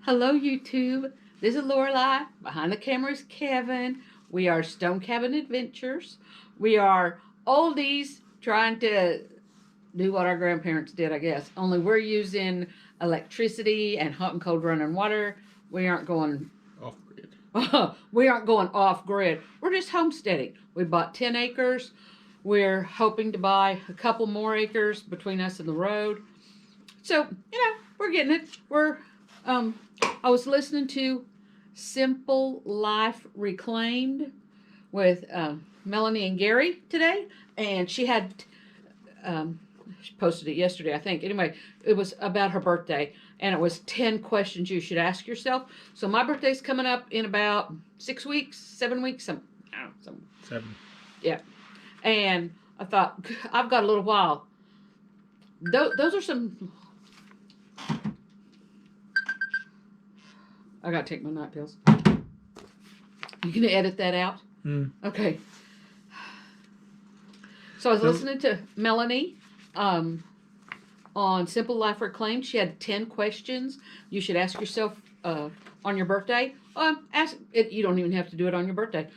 Hello, YouTube. This is Lorelai. Behind the camera is Kevin. We are Stonecabinadventures. We are oldies trying to do what our grandparents did, I guess. Only we're using electricity and hot and cold running water. We aren't going off grid. we aren't going off grid. We're just homesteading. We bought 10 acres. We're hoping to buy a couple more acres between us and the road. So, we're getting it. I was listening to Simple Life Reclaimed with Melanie and Gary today, and she posted it yesterday, I think. Anyway, it was about her birthday, and it was 10 questions you should ask yourself. So my birthday's coming up in about 6 weeks, 7 weeks, I don't know, 7. Yeah. And I thought, I've got a little while. Those are some... I gotta take my night pills. You gonna edit that out? Okay. So I was listening to Melanie on Simple Life Reclaimed. She had 10 questions you should ask yourself on your birthday. Ask it. You don't even have to do it on your birthday.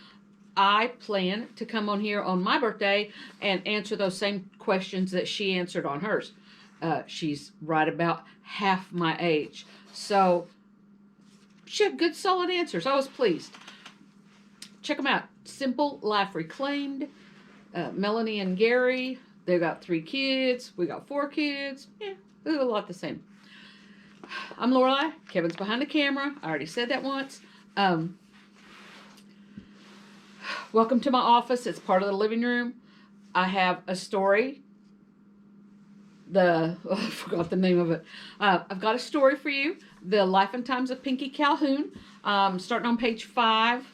I plan to come on here on my birthday and answer those same questions that she answered on hers. She's right about half my age. So she had good, solid answers. I was pleased. Check them out. Simple Life Reclaimed. Melanie and Gary. They got 3 kids. We got 4 kids. Yeah, a lot the same. I'm Lorelai. Kevin's behind the camera. I already said that once. Welcome to my office. It's part of the living room. I have a story. I forgot the name of it. I've got a story for you. The Life and Times of Pinky Calhoun. Starting on page 5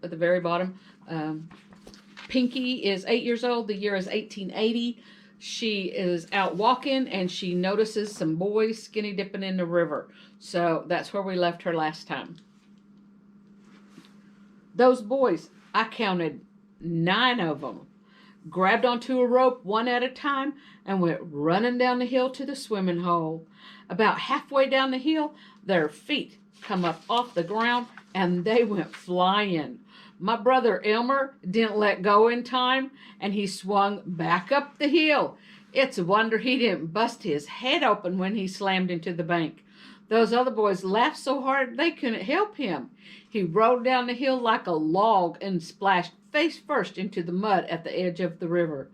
at the very bottom. Pinky is 8 years old. The year is 1880. She is out walking and she notices some boys skinny dipping in the river. So that's where we left her last time. Those boys, I counted 9 of them, grabbed onto a rope one at a time and went running down the hill to the swimming hole. About halfway down the hill, their feet come up off the ground and they went flying. My brother Elmer didn't let go in time and he swung back up the hill. It's a wonder he didn't bust his head open when he slammed into the bank. Those other boys laughed so hard they couldn't help him. He rolled down the hill like a log and splashed face first into the mud at the edge of the river.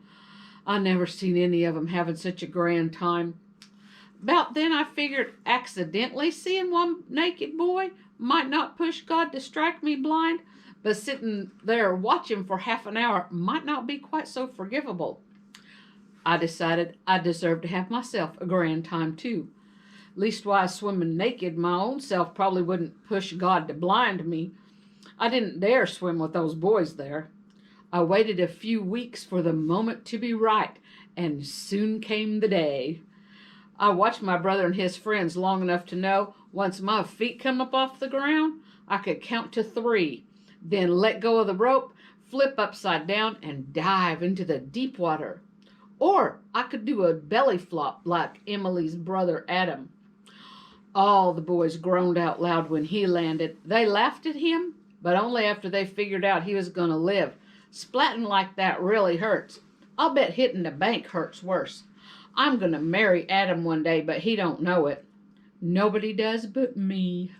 I never seen any of them having such a grand time. About then I figured accidentally seeing one naked boy might not push God to strike me blind, but sitting there watching for half an hour might not be quite so forgivable. I decided I deserved to have myself a grand time too. Leastwise, swimming naked my own self probably wouldn't push God to blind me. I didn't dare swim with those boys there. I waited a few weeks for the moment to be right, and soon came the day. I watched my brother and his friends long enough to know once my feet come up off the ground, I could count to 3, then let go of the rope, flip upside down, and dive into the deep water. Or I could do a belly flop like Emily's brother Adam. All the boys groaned out loud when he landed. They laughed at him, but only after they figured out he was going to live. Splatting like that really hurts. I'll bet hitting the bank hurts worse. I'm going to marry Adam one day, but he don't know it. Nobody does but me.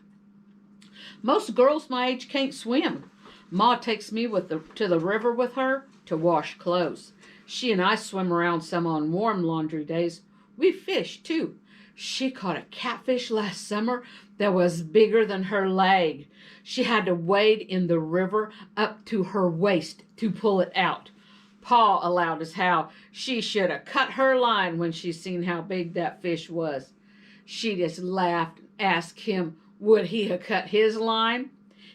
Most girls my age can't swim. Ma takes me to the river with her to wash clothes. She and I swim around some on warm laundry days. We fish, too. She caught a catfish last summer that was bigger than her leg. She had to wade in the river up to her waist to pull it out. Pa allowed us how she should have cut her line when she seen how big that fish was. She just laughed and asked him, would he have cut his line?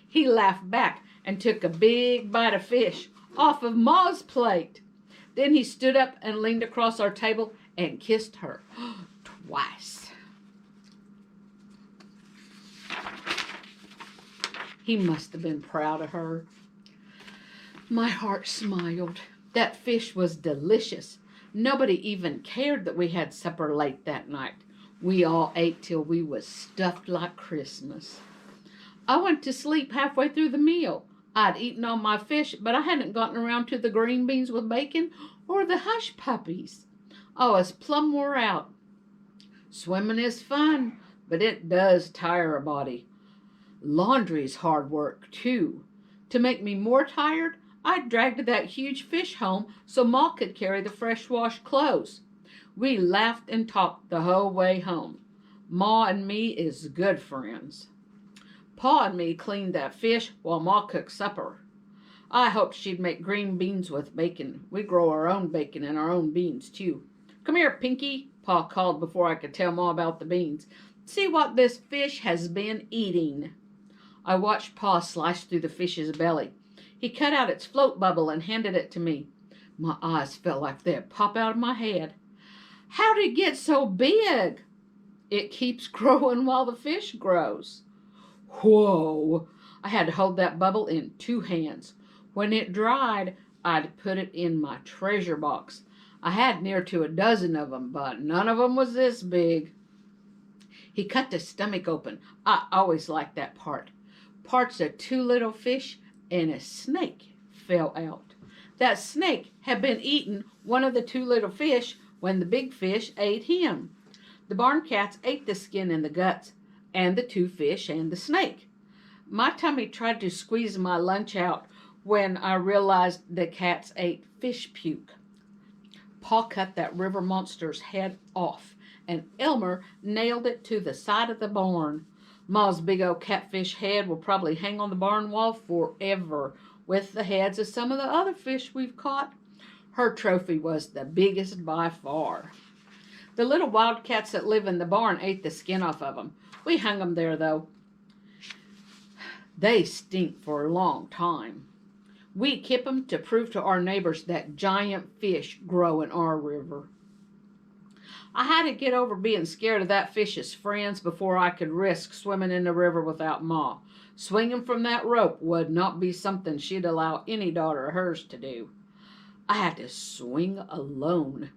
He laughed back and took a big bite of fish off of Ma's plate. Then he stood up and leaned across our table and kissed her twice. He must have been proud of her. My heart smiled. That fish was delicious. Nobody even cared that we had supper late that night. We all ate till we was stuffed like Christmas. I went to sleep halfway through the meal. I'd eaten all my fish, but I hadn't gotten around to the green beans with bacon or the hush puppies. I was plumb wore out. Swimming is fun, but it does tire a body. Laundry's hard work, too. To make me more tired, I dragged that huge fish home so Ma could carry the fresh washed clothes. We laughed and talked the whole way home. Ma and me is good friends. Pa and me cleaned that fish while Ma cooked supper. I hoped she'd make green beans with bacon. We grow our own bacon and our own beans, too. Come here, Pinky, Pa called before I could tell Ma about the beans. See what this fish has been eating. I watched Pa slice through the fish's belly. He cut out its float bubble and handed it to me. My eyes felt like they'd pop out of my head. How did it get so big? It keeps growing while the fish grows. Whoa! I had to hold that bubble in 2 hands. When it dried, I'd put it in my treasure box. I had near to a dozen of them, but none of them was this big. He cut the stomach open. I always liked that part. Parts of 2 little fish and a snake fell out. That snake had been eating one of the 2 little fish when the big fish ate him. The barn cats ate the skin and the guts, and the 2 fish and the snake. My tummy tried to squeeze my lunch out when I realized the cats ate fish puke. Pa cut that river monster's head off, and Elmer nailed it to the side of the barn. Ma's big old catfish head will probably hang on the barn wall forever with the heads of some of the other fish we've caught. Her trophy was the biggest by far. The little wildcats that live in the barn ate the skin off of them. We hung them there, though. They stink for a long time. We keep them to prove to our neighbors that giant fish grow in our river. I had to get over being scared of that fish's friends before I could risk swimming in the river without Ma. Swinging from that rope would not be something she'd allow any daughter of hers to do. I had to swing alone.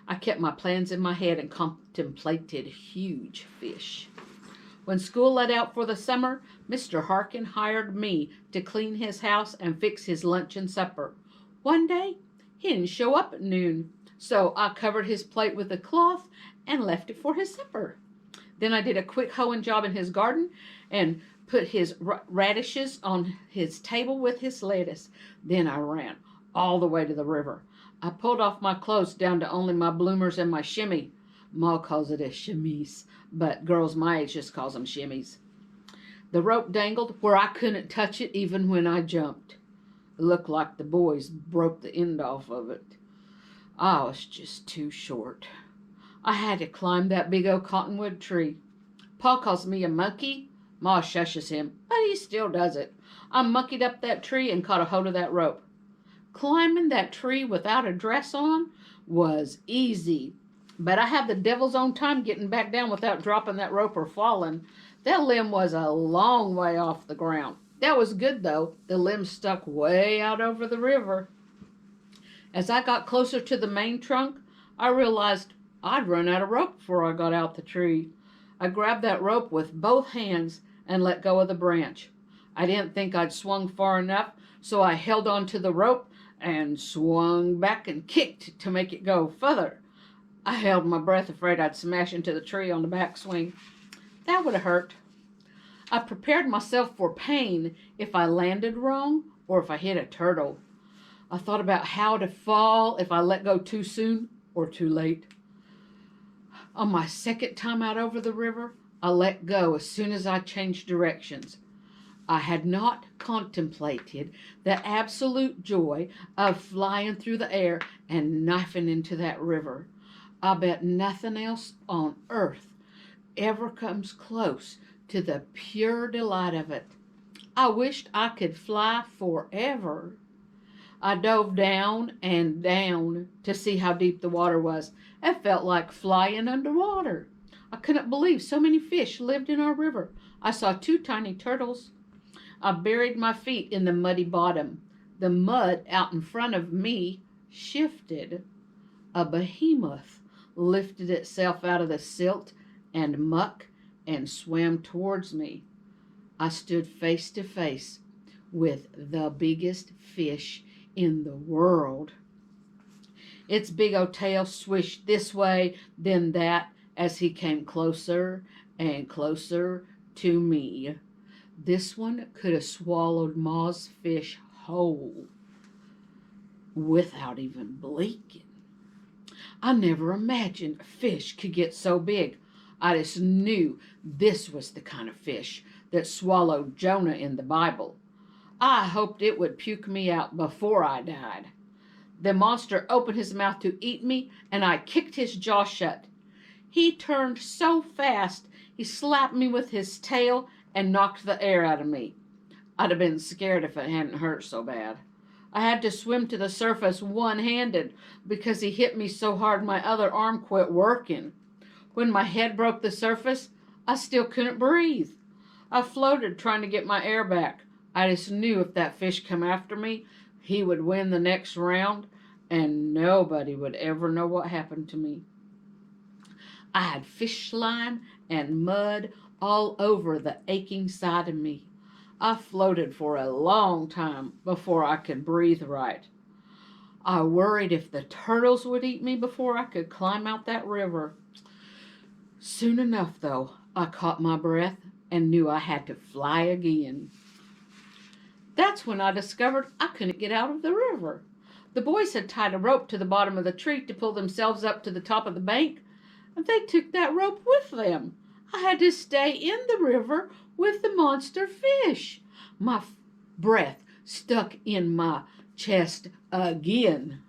I kept my plans in my head and contemplated huge fish. When school let out for the summer, Mr. Harkin hired me to clean his house and fix his lunch and supper. One day, he didn't show up at noon, so I covered his plate with a cloth and left it for his supper. Then I did a quick hoeing job in his garden and put his radishes on his table with his lettuce. Then I ran all the way to the river. I pulled off my clothes down to only my bloomers and my shimmy. Ma calls it a chemise, but girls my age just calls them shimmies. The rope dangled where I couldn't touch it even when I jumped. It looked like the boys broke the end off of it. I was just too short. I had to climb that big old cottonwood tree. Pa calls me a monkey. Ma shushes him, but he still does it. I monkeyed up that tree and caught a hold of that rope. Climbing that tree without a dress on was easy, but I had the devil's own time getting back down without dropping that rope or falling. That limb was a long way off the ground. That was good, though. The limb stuck way out over the river. As I got closer to the main trunk, I realized I'd run out of rope before I got out the tree. I grabbed that rope with both hands and let go of the branch. I didn't think I'd swung far enough, so I held on to the rope and swung back and kicked to make it go further. I held my breath, afraid I'd smash into the tree on the backswing. That would have hurt. I prepared myself for pain if I landed wrong or if I hit a turtle. I thought about how to fall if I let go too soon or too late. On my second time out over the river, I let go as soon as I changed directions. I had not contemplated the absolute joy of flying through the air and knifing into that river. I bet nothing else on earth ever comes close to the pure delight of it. I wished I could fly forever. I dove down and down to see how deep the water was. It felt like flying underwater. I couldn't believe so many fish lived in our river. I saw 2 tiny turtles. I buried my feet in the muddy bottom. The mud out in front of me shifted. A behemoth lifted itself out of the silt and muck and swam towards me. I stood face to face with the biggest fish in the world. Its big old tail swished this way, then that, as he came closer and closer to me. This one could have swallowed Ma's fish whole without even blinking. I never imagined a fish could get so big. I just knew this was the kind of fish that swallowed Jonah in the Bible. I hoped it would puke me out before I died. The monster opened his mouth to eat me, and I kicked his jaw shut. He turned so fast, he slapped me with his tail and knocked the air out of me. I'd have been scared if it hadn't hurt so bad. I had to swim to the surface one-handed because he hit me so hard my other arm quit working. When my head broke the surface, I still couldn't breathe. I floated trying to get my air back. I just knew if that fish come after me, he would win the next round, and nobody would ever know what happened to me. I had fish slime and mud all over the aching side of me. I floated for a long time before I could breathe right. I worried if the turtles would eat me before I could climb out that river. Soon enough, though, I caught my breath and knew I had to fly again. That's when I discovered I couldn't get out of the river. The boys had tied a rope to the bottom of the tree to pull themselves up to the top of the bank, and they took that rope with them. I had to stay in the river with the monster fish. My breath stuck in my chest again.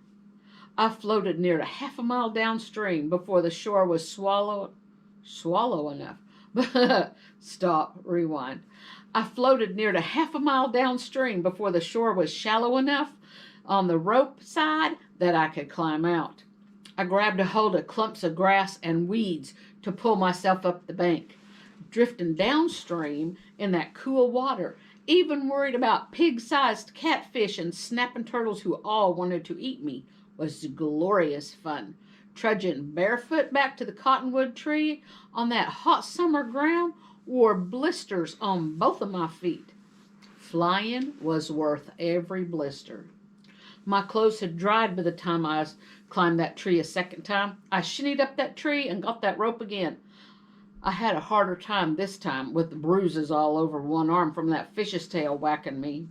I floated near a half a mile downstream before the shore was swallow enough. Stop, rewind. I floated near to half a mile downstream before the shore was shallow enough on the rope side that I could climb out. I grabbed a hold of clumps of grass and weeds to pull myself up the bank. Drifting downstream in that cool water, even worried about pig-sized catfish and snapping turtles who all wanted to eat me, was glorious fun. Trudging barefoot back to the cottonwood tree on that hot summer ground wore blisters on both of my feet. Flying was worth every blister. My clothes had dried by the time I climbed that tree a second time. I shinnied up that tree and got that rope again. I had a harder time this time with the bruises all over one arm from that fish's tail whacking me.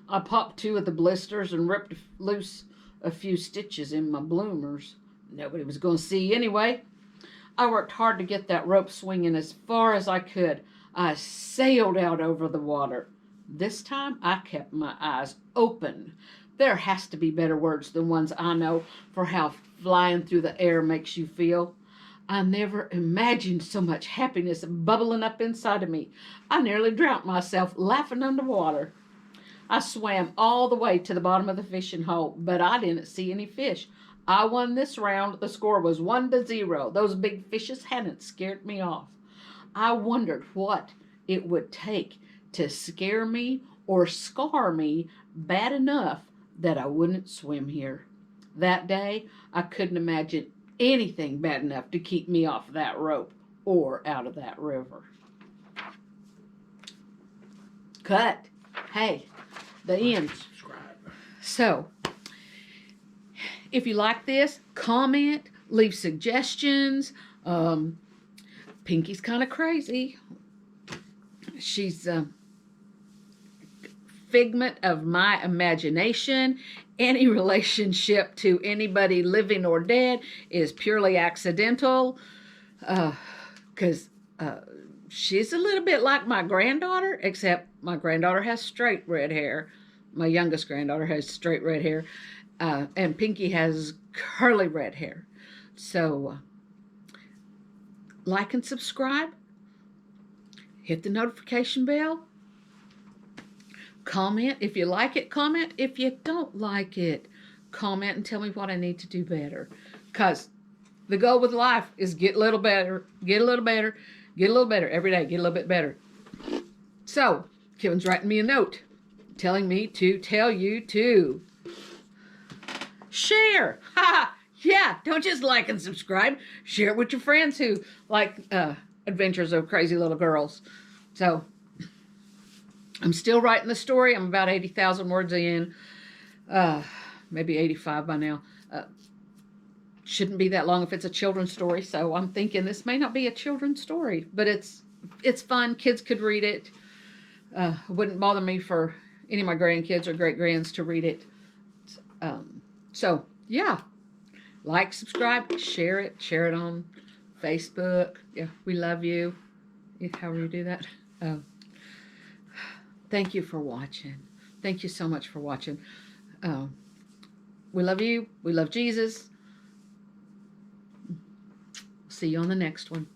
I popped 2 of the blisters and ripped loose a few stitches in my bloomers. Nobody was going to see anyway. I worked hard to get that rope swinging as far as I could. I sailed out over the water. This time I kept my eyes open. There has to be better words than ones I know for how flying through the air makes you feel. I never imagined so much happiness bubbling up inside of me. I nearly drowned myself laughing underwater. I swam all the way to the bottom of the fishing hole, but I didn't see any fish. I won this round. The score was 1-0. Those big fishes hadn't scared me off. I wondered what it would take to scare me or scar me bad enough that I wouldn't swim here. That day, I couldn't imagine anything bad enough to keep me off that rope or out of that river. Cut. Hey, the end. So, if you like this, comment, leave suggestions. Pinky's kind of crazy. She's a figment of my imagination. Any relationship to anybody living or dead is purely accidental, because she's a little bit like my granddaughter, except my granddaughter has straight red hair. My youngest granddaughter has straight red hair, and Pinky has curly red hair. So, like and subscribe. Hit the notification bell. Comment if you like it. Comment if you don't like it. Comment and tell me what I need to do better. Because the goal with life is get a little better, get a little better, get a little better every day, get a little bit better. So, Kevin's writing me a note telling me to tell you to share. Ha! Yeah, don't just like and subscribe. Share it with your friends who like Adventures of Crazy Little Girls. So I'm still writing the story. I'm about 80,000 words in. Maybe 85 by now. Shouldn't be that long if it's a children's story. So I'm thinking this may not be a children's story, but it's fun. Kids could read it. It wouldn't bother me for any of my grandkids or great-grands to read it. So, yeah. Like, subscribe, share it on Facebook. Yeah, we love you. However you do that. Thank you for watching. Thank you so much for watching. We love you. We love Jesus. See you on the next one.